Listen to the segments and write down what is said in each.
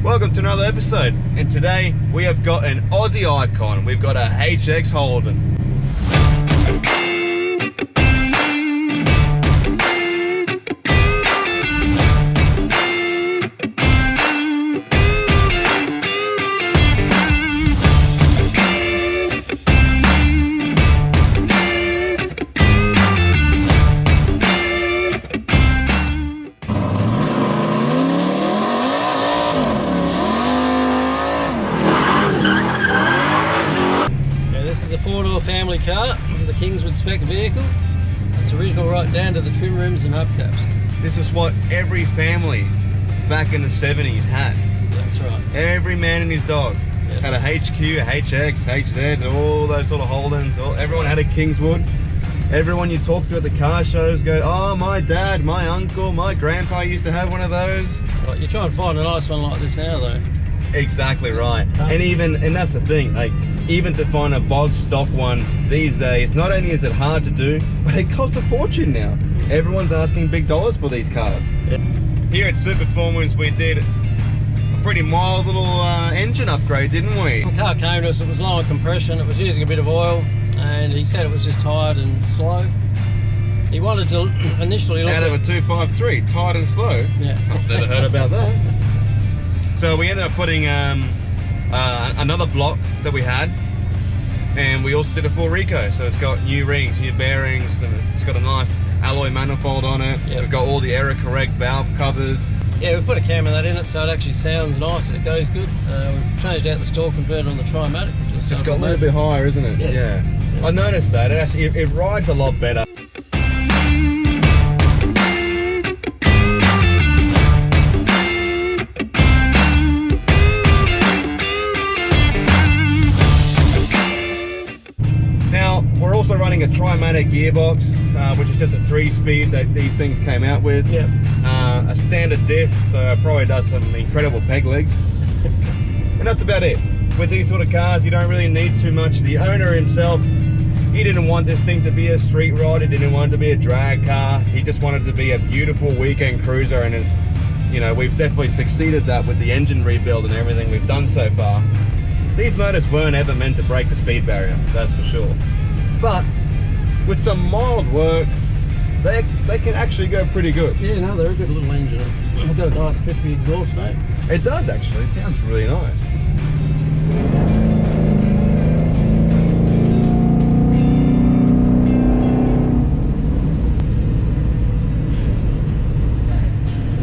Welcome to another episode, and today we have got an Aussie icon. We've got a HX Holden. Four-door family car, the Kingswood spec vehicle. It's original right down to the trim rims and hubcaps. This is what every family back in the 70s had. That's right. Every man and his dog had a HQ, a HX, HZ, all those sort of Holdens. Everyone had a Kingswood. Everyone you talk to at the car shows go, oh, my dad, my uncle, my grandpa used to have one of those. Right, you try and find a nice one like this now though. Exactly right. And that's the thing, like, even to find a bog stock one these days, not only is it hard to do, but it costs a fortune now. Everyone's asking big dollars for these cars. Yeah. Here at Superformance, we did a pretty mild little engine upgrade, didn't we? The car came to us, it was low on compression, it was using a bit of oil, and he said it was just tired and slow. He wanted to initially look out of a 253, tired and slow. Yeah. I've never heard about that. So we ended up putting another block that we had, and we also did a full reco. So it's got new rings, new bearings, and it's got a nice alloy manifold on it. Yep. We've got all the error correct valve covers. Yeah, we put a cam in that in it, so it actually sounds nice and it goes good. We've changed out the stall converter on the Trimatic. It's just got a little bit higher, isn't it? Yeah. I noticed that. It rides a lot better. We're also running a Trimatic gearbox, which is just a 3-speed that these things came out with. Yep. A standard diff, so it probably does some incredible peg legs. And that's about it. With these sort of cars, you don't really need too much. The owner himself, he didn't want this thing to be a street ride, he didn't want it to be a drag car. He just wanted it to be a beautiful weekend cruiser, and we've definitely succeeded that with the engine rebuild and everything we've done so far. These motors weren't ever meant to break the speed barrier, that's for sure. But with some mild work, they can actually go pretty good. Yeah, no, they're a good little engine. It's got a nice crispy exhaust note. It does actually, it sounds really nice.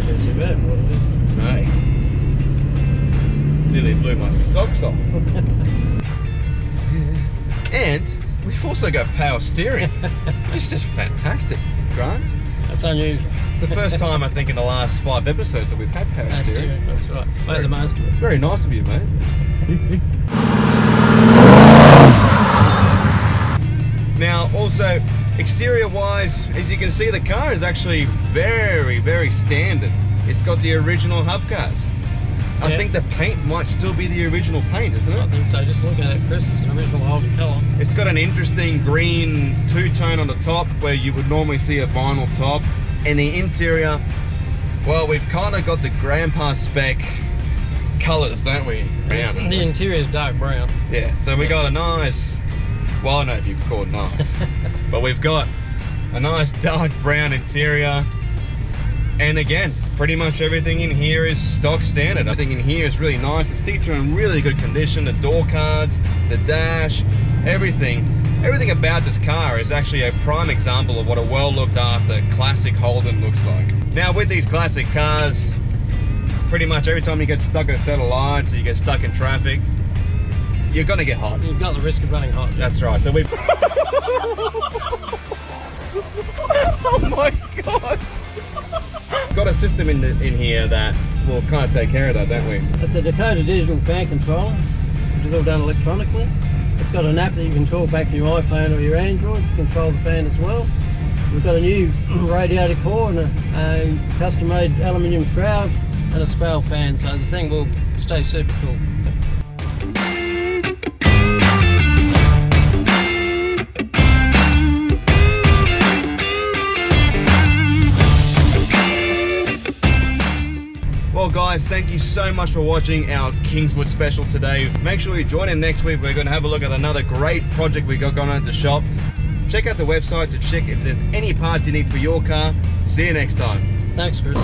Not too bad for what it is. Nice. Nearly blew my socks off. And we've also got power steering, which is just fantastic, Grant. That's unusual. It's the first time, I think, in the last 5 episodes that we've had power steering. That's right. Make the most of it. Very nice of you, mate. Now, also, exterior-wise, as you can see, the car is actually very, very standard. It's got the original hubcaps. I think the paint might still be the original paint, isn't it? I think so. Just looking at it, Chris, it's an original Holden colour. It's got an interesting green two-tone on the top where you would normally see a vinyl top. And the interior, well, we've kind of got the grandpa spec colours, don't we? Brown. The interior is dark brown. Yeah, so we got a nice, well, I don't know if you call it nice, but we've got a nice dark brown interior. And again, pretty much everything in here is stock standard. Everything in here is really nice. The seats are in really good condition. The door cards, the dash, everything about this car is actually a prime example of what a well looked after classic Holden looks like. Now with these classic cars, pretty much every time you get stuck at a set of lights or you get stuck in traffic, you're gonna get hot. You've got the risk of running hot. That's right. So we've oh my god! Got a system in here that will kind of take care of that, don't we? It's a Dakota digital fan controller, which is all done electronically. It's got an app that you can talk back to your iPhone or your Android to control the fan as well. We've got a new radiator core and a custom-made aluminium shroud and a spale fan, so the thing will stay super cool. Well guys, thank you so much for watching our Kingswood special today. Make sure you join in next week. We're going to have a look at another great project we got going on at the shop. Check out the website to check if there's any parts you need for your car. See you next time. Thanks, Chris.